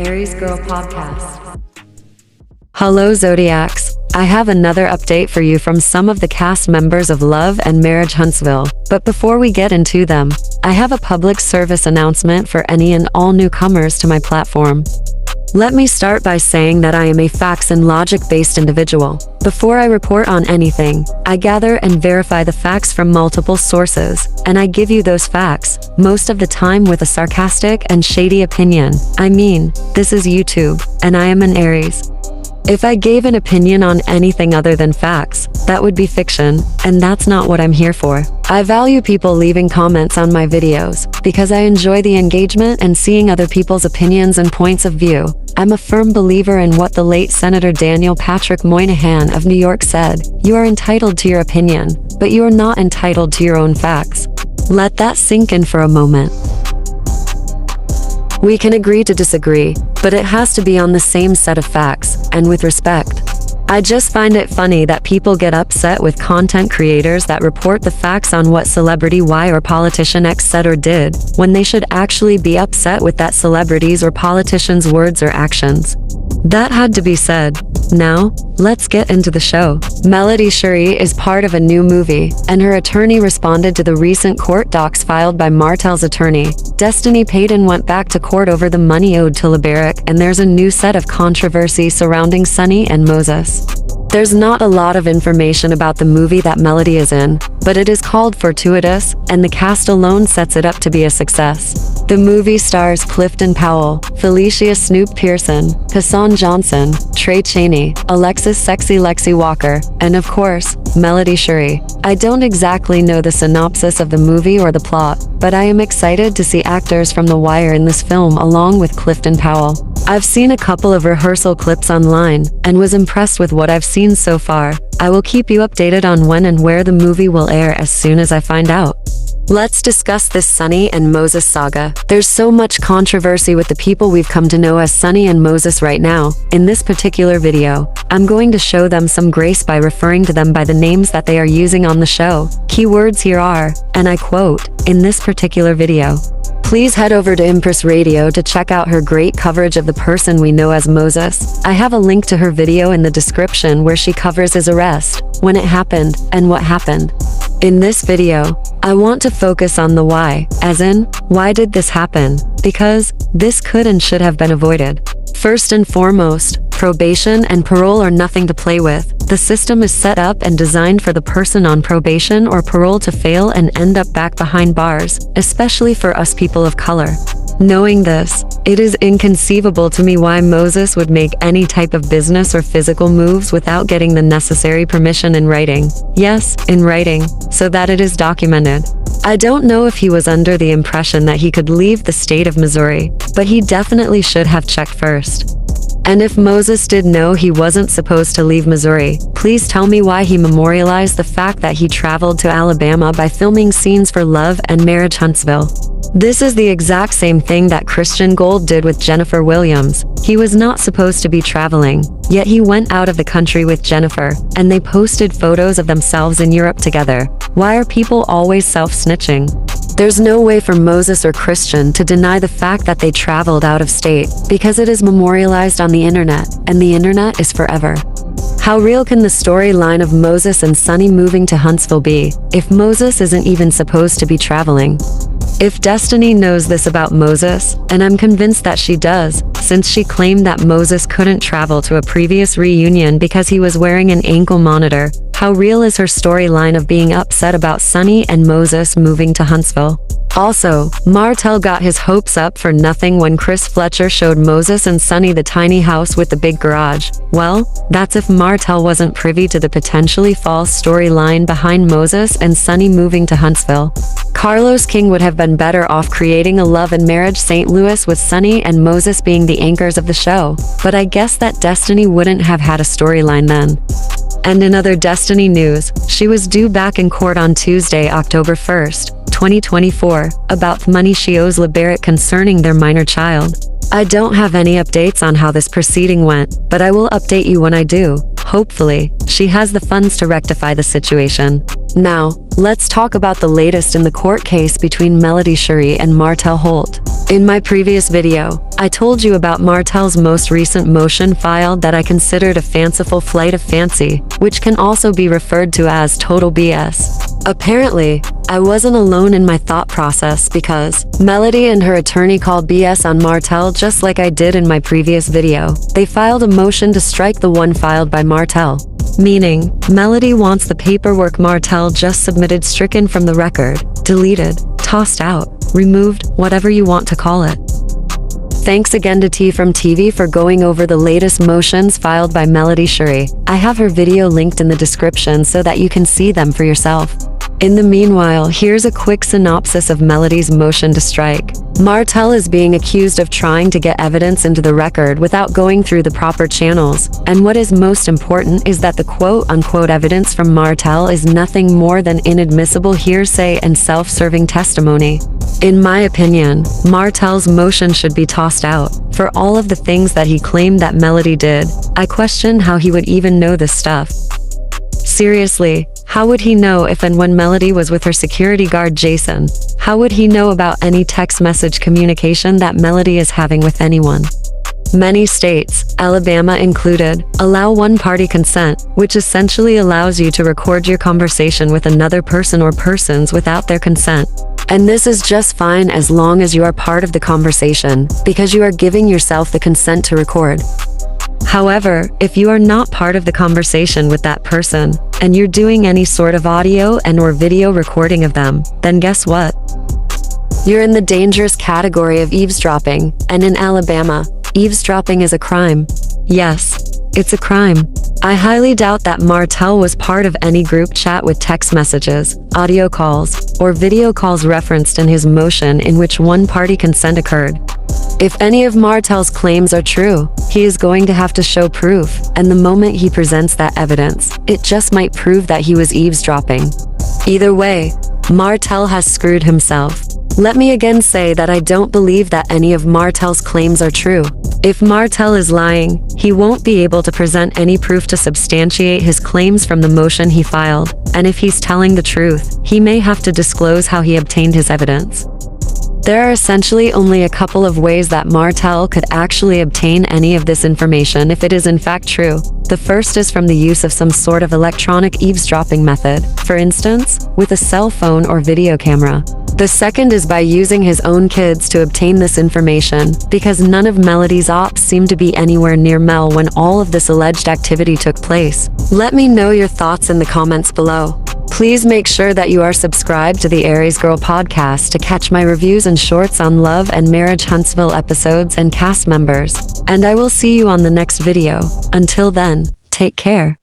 Aries Girl Podcast. Hello Zodiacs, I have another update for you from some of the cast members of Love and Marriage Huntsville, but before we get into them, I have a public service announcement for any and all newcomers to my platform. Let me start by saying that I am a facts and logic-based individual. Before I report on anything, I gather and verify the facts from multiple sources, and I give you those facts, most of the time with a sarcastic and shady opinion. I mean, this is YouTube, and I am an Aries. If I gave an opinion on anything other than facts, that would be fiction, and that's not what I'm here for. I value people leaving comments on my videos, because I enjoy the engagement and seeing other people's opinions and points of view. I'm a firm believer in what the late Senator Daniel Patrick Moynihan of New York said: "You are entitled to your opinion, but you are not entitled to your own facts." Let that sink in for a moment. We can agree to disagree, but it has to be on the same set of facts, and with respect. I just find it funny that people get upset with content creators that report the facts on what celebrity Y or politician X said or did, when they should actually be upset with that celebrity's or politician's words or actions. That had to be said. Now, let's get into the show. Melody Shari is part of a new movie, and her attorney responded to the recent court docs filed by Martell's attorney. Destiny Payton went back to court over the money owed to LeBaric, and there's a new set of controversy surrounding Sunni and Moses. There's not a lot of information about the movie that Melody is in, but it is called Fortuitous, and the cast alone sets it up to be a success. The movie stars Clifton Powell, Felicia Snoop Pearson, Hassan Johnson, Trey Chaney, Alexis Sexy Lexi Walker, and of course, Melody Shari. I don't exactly know the synopsis of the movie or the plot, but I am excited to see actors from The Wire in this film along with Clifton Powell. I've seen a couple of rehearsal clips online, and was impressed with what I've seen so far. I will keep you updated on when and where the movie will air as soon as I find out. Let's discuss this Sunni and Moses saga. There's so much controversy with the people we've come to know as Sunni and Moses right now. In this particular video, I'm going to show them some grace by referring to them by the names that they are using on the show. Keywords here are, and I quote, in this particular video. Please head over to Empress Radio to check out her great coverage of the person we know as Moses. I have a link to her video in the description where she covers his arrest, when it happened, and what happened. In this video, I want to focus on the why, as in, why did this happen? Because this could and should have been avoided. First and foremost, probation and parole are nothing to play with. The system is set up and designed for the person on probation or parole to fail and end up back behind bars, especially for us people of color. Knowing this, it is inconceivable to me why Moses would make any type of business or physical moves without getting the necessary permission in writing. Yes, in writing, so that it is documented. I don't know if he was under the impression that he could leave the state of Missouri, but he definitely should have checked first. And if Moses did know he wasn't supposed to leave Missouri, please tell me why he memorialized the fact that he traveled to Alabama by filming scenes for Love and Marriage Huntsville. This is the exact same thing that Christian Gold did with Jennifer Williams. He was not supposed to be traveling, yet he went out of the country with Jennifer, and they posted photos of themselves in Europe together. Why are people always self-snitching? There's no way for Moses or Christian to deny the fact that they traveled out of state, because it is memorialized on the internet, and the internet is forever. How real can the storyline of Moses and Sunni moving to Huntsville be, if Moses isn't even supposed to be traveling? If Destiny knows this about Moses, and I'm convinced that she does, since she claimed that Moses couldn't travel to a previous reunion because he was wearing an ankle monitor, how real is her storyline of being upset about Sunni and Moses moving to Huntsville? Also, Martell got his hopes up for nothing when Chris Fletcher showed Moses and Sunni the tiny house with the big garage. Well, that's if Martell wasn't privy to the potentially false storyline behind Moses and Sunni moving to Huntsville. Carlos King would have been better off creating a Love and Marriage St. Louis with Sunni and Moses being the anchors of the show, but I guess that Destiny wouldn't have had a storyline then. And in other Destiny news, she was due back in court on Tuesday, October 1st, 2024, about the money she owes LeBaric concerning their minor child. I don't have any updates on how this proceeding went, but I will update you when I do. Hopefully, she has the funds to rectify the situation. Now, let's talk about the latest in the court case between Melody Shari and Martell Holt. In my previous video, I told you about Martell's most recent motion filed that I considered a fanciful flight of fancy, which can also be referred to as total BS. Apparently, I wasn't alone in my thought process because Melody and her attorney called BS on Martell just like I did in my previous video. They filed a motion to strike the one filed by Martell. Meaning, Melody wants the paperwork Martell just submitted stricken from the record, deleted, tossed out, removed, whatever you want to call it. Thanks again to TeaFromTV for going over the latest motions filed by Melody Shari. I have her video linked in the description so that you can see them for yourself. In the meanwhile, here's a quick synopsis of Melody's motion to strike. Martell is being accused of trying to get evidence into the record without going through the proper channels, and what is most important is that the quote-unquote evidence from Martell is nothing more than inadmissible hearsay and self-serving testimony. In my opinion, Martell's motion should be tossed out. For all of the things that he claimed that Melody did, I question how he would even know this stuff. Seriously, how would he know if and when Melody was with her security guard Jason? How would he know about any text message communication that Melody is having with anyone? Many states, Alabama included, allow one-party consent, which essentially allows you to record your conversation with another person or persons without their consent. And this is just fine as long as you are part of the conversation, because you are giving yourself the consent to record. However, if you are not part of the conversation with that person, and you're doing any sort of audio and/or video recording of them, then guess what? You're in the dangerous category of eavesdropping, and in Alabama, eavesdropping is a crime. Yes, it's a crime. I highly doubt that Martell was part of any group chat with text messages, audio calls, or video calls referenced in his motion in which one-party consent occurred. If any of Martell's claims are true, he is going to have to show proof, and the moment he presents that evidence, it just might prove that he was eavesdropping. Either way, Martell has screwed himself. Let me again say that I don't believe that any of Martell's claims are true. If Martell is lying, he won't be able to present any proof to substantiate his claims from the motion he filed, and if he's telling the truth, he may have to disclose how he obtained his evidence. There are essentially only a couple of ways that Martell could actually obtain any of this information if it is in fact true. The first is from the use of some sort of electronic eavesdropping method, for instance, with a cell phone or video camera. The second is by using his own kids to obtain this information, because none of Melody's ops seem to be anywhere near Mel when all of this alleged activity took place. Let me know your thoughts in the comments below. Please make sure that you are subscribed to the Aries Girl podcast to catch my reviews and shorts on Love and Marriage Huntsville episodes and cast members. And I will see you on the next video. Until then, take care.